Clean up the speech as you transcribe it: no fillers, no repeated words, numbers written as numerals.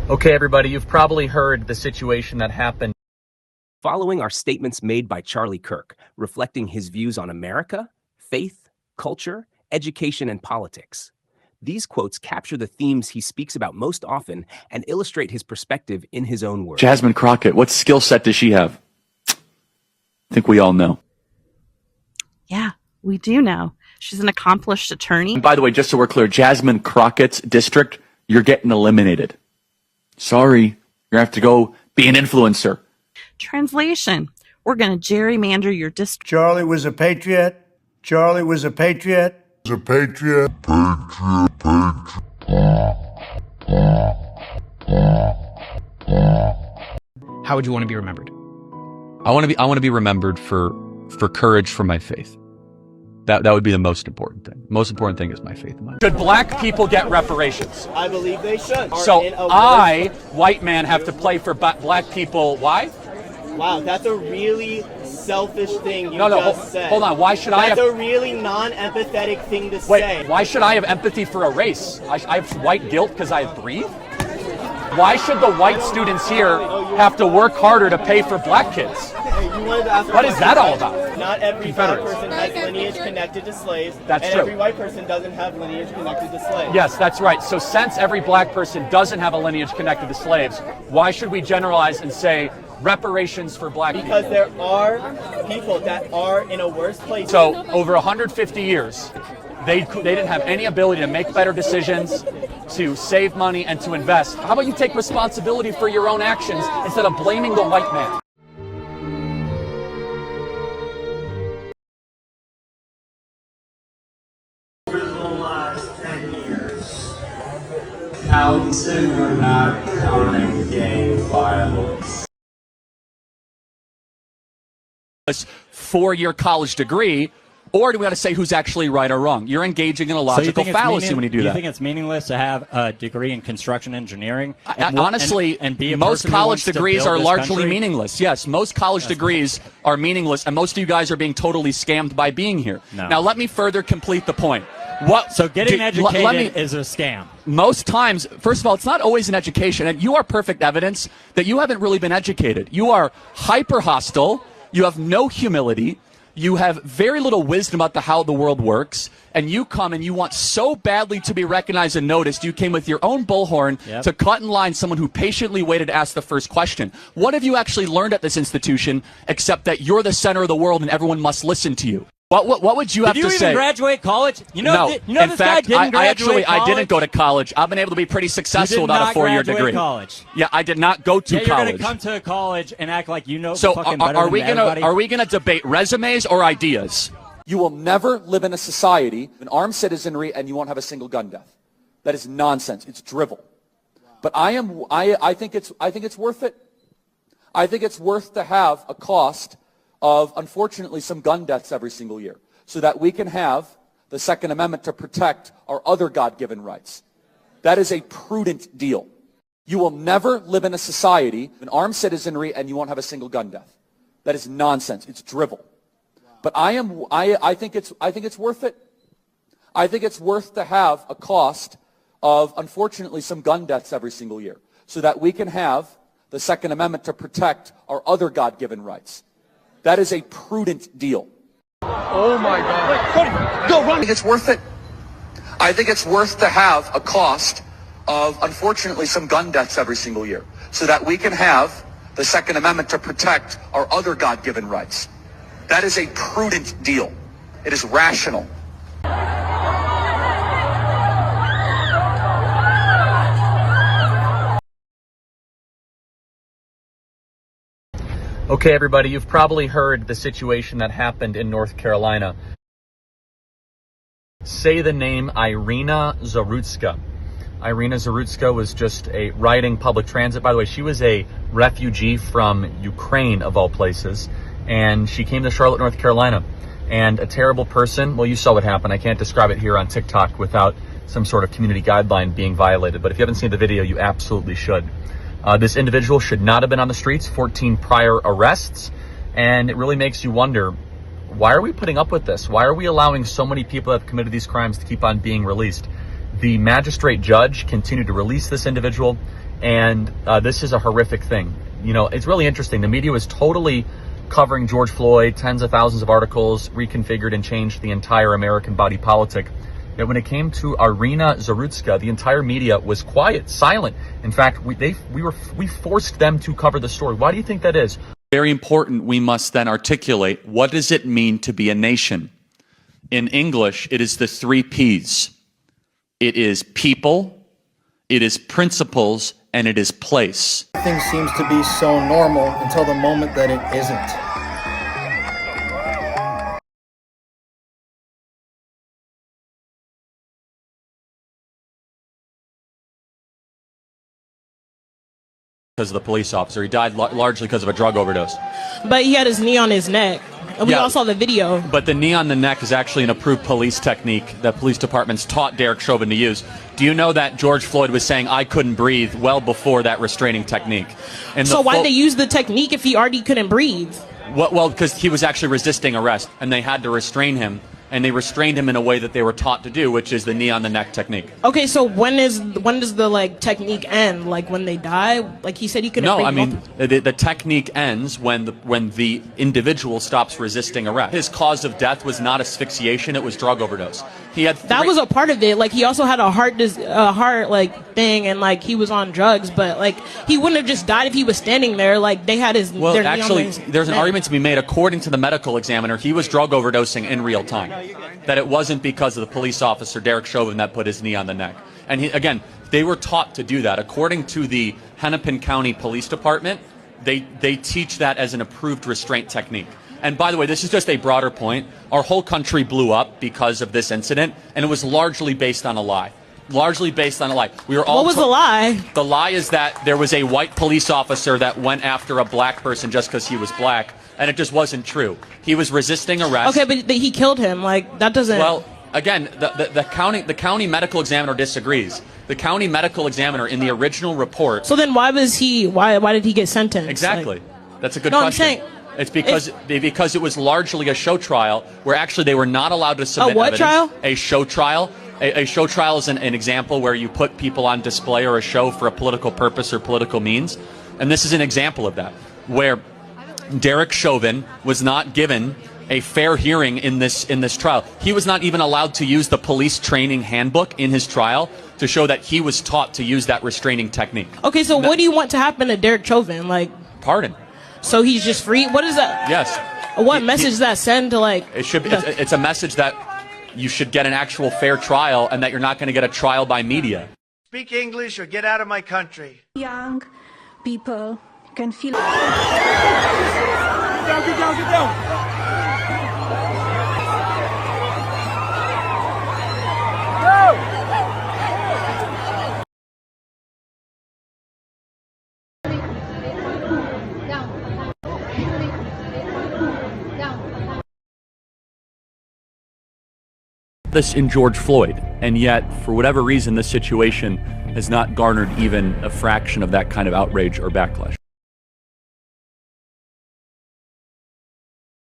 Okay, everybody, you've probably heard the situation that happened. Following are statements made by Charlie Kirk, reflecting his views on America, faith, culture, education, and politics. These quotes capture the themes he speaks about most often and illustrate his perspective in his own words. Jasmine Crockett, what skill set does she have? I think we all know. Yeah, we do know. She's an accomplished attorney. And by the way, just so we're clear, Jasmine Crockett's district, you're getting eliminated. Sorry, you're going to have to go be an influencer. Translation: we're going to gerrymander your district. Charlie was a patriot. Charlie was a patriot. A patriot. How would you want to be remembered? I want to be remembered for courage for my faith. That would be the most important thing. Most important thing is my faith in my. Should black people get reparations? I believe they should. So I, white man, have to play for black people. Why? Wow, that's a really selfish thing you said. Hold on. Why should I have... That's a really non-empathetic thing to Wait, say. why should I have empathy for a race? I have white guilt because I breathe? Why should the white students here have to work harder to pay for black kids? You wanted to ask What is that all about? Not every black person has lineage connected to slaves. That's and true. every white person doesn't have lineage connected to slaves. Yes, that's right. So since every black person doesn't have a lineage connected to slaves, why should we generalize and say reparations for black people? Because there are people that are in a worse place. So over 150 years, they didn't have any ability to make better decisions, to save money, and to invest. How about you take responsibility for your own actions instead of blaming the white man? For the last 10 years, counting or not counting gang violence. Four-year college degree, or do we got to say who's actually right or wrong? You're engaging in a logical fallacy when you do that. You think it's meaningless to have a degree in construction engineering? Honestly, most college degrees are largely meaningless. Yes, most college degrees are meaningless, and most of you guys are being totally scammed by being here. No. Now, let me further complete the point. So getting educated is a scam. Most times, first of all, it's not always an education, and you are perfect evidence that you haven't really been educated. You are hyper hostile. You have no humility. You have very little wisdom about how the world works, and you come and you want so badly to be recognized and noticed, you came with your own bullhorn to cut in line someone who patiently waited to ask the first question. What have you actually learned at this institution except that you're the center of the world and everyone must listen to you? What would you have to say? Did you even graduate college? No. In fact, I didn't go to college. I've been able to be pretty You successful did without not a four-year graduate degree. college. Yeah, I did not go to You're college. going to come to college and act like you know So fucking better are we than everybody? are we gonna debate resumes or ideas? You will never live in a society, an armed citizenry, and you won't have a single gun death. That is nonsense. It's drivel. But I think it's worth it. I think it's worth to have a cost of, unfortunately, some gun deaths every single year, so that we can have the Second Amendment to protect our other God-given rights. That is a prudent deal. You will never live in a society, an armed citizenry, and you won't have a single gun death. That is nonsense. It's drivel. But I think it's worth it. I think it's worth to have a cost of, unfortunately, some gun deaths every single year, so that we can have the Second Amendment to protect our other God-given rights. That is a prudent deal. Oh my God! Go run. I think it's worth it. I think it's worth to have a cost of, unfortunately, some gun deaths every single year, so that we can have the Second Amendment to protect our other God-given rights. That is a prudent deal. It is rational. Okay, everybody, you've probably heard the situation that happened in North Carolina. Say the name Irina Zarutska. Irina Zarutska was just riding public transit. By the way, she was a refugee from Ukraine, of all places, and she came to Charlotte, North Carolina. And a terrible person, well, you saw what happened. I can't describe it here on TikTok without some sort of community guideline being violated. But if you haven't seen the video, you absolutely should. This individual should not have been on the streets, 14 prior arrests. And it really makes you wonder, why are we putting up with this? Why are we allowing so many people that have committed these crimes to keep on being released? The magistrate judge continued to release this individual, And this is a horrific thing. You know, it's really interesting. The media was totally covering George Floyd, tens of thousands of articles, reconfigured and changed the entire American body politic. Yet when it came to Irina Zarutska, the entire media was quiet, silent. In fact, we forced them to cover the story. Why do you think that is? Very important, we must then articulate, what does it mean to be a nation? In English, it is the 3 Ps. It is people, it is principles, and it is place. Everything seems to be so normal until the moment that it isn't. Because of the police officer. He died largely because of a drug overdose. But he had his knee on his neck. And we all saw the video. But the knee on the neck is actually an approved police technique that police departments taught Derek Chauvin to use. Do you know that George Floyd was saying, "I couldn't breathe," well before that restraining technique? And so why'd they use the technique if he already couldn't breathe? Well, because he was actually resisting arrest, and they had to restrain him. And they restrained him in a way that they were taught to do, which is the knee on the neck technique. Okay, so when does the technique end? Like when they die? Like he said he couldn't breathe. No, I mean the technique ends when the individual stops resisting arrest. His cause of death was not asphyxiation; it was drug overdose. He had that was a part of it. Like he also had a heart thing, and like he was on drugs, but like he wouldn't have just died if he was standing there. Like they had his. Well, actually, there's an argument to be made. According to the medical examiner, he was drug overdosing in real time. That it wasn't because of the police officer, Derek Chauvin, that put his knee on the neck. And again, they were taught to do that. According to the Hennepin County Police Department, they teach that as an approved restraint technique. And by the way, this is just a broader point. Our whole country blew up because of this incident, and it was largely based on a lie. Largely based on a lie. We were all. What was the lie? The lie is that there was a white police officer that went after a black person just because he was black, and it just wasn't true. He was resisting arrest. Okay, but he killed him. Like that doesn't. Well, again, the county medical examiner disagrees. The county medical examiner in the original report. So then why did he get sentenced? Exactly. That's a good question. I'm saying. It's because it was largely a show trial where actually they were not allowed to submit what evidence. Trial? A show trial. A show trial is an example where you put people on display or a show for a political purpose or political means. And this is an example of that, where Derek Chauvin was not given a fair hearing in this trial. He was not even allowed to use the police training handbook in his trial to show that he was taught to use that restraining technique. Okay, so what do you want to happen to Derek Chauvin? Like, pardon. So he's just free? What is that? Yes. What message does that send to like? It should be. It's a message that you should get an actual fair trial and that you're not going to get a trial by media. Speak English or get out of my country. Young people can feel. Get down, get down, get down. This in George Floyd, and yet for whatever reason this situation has not garnered even a fraction of that kind of outrage or backlash.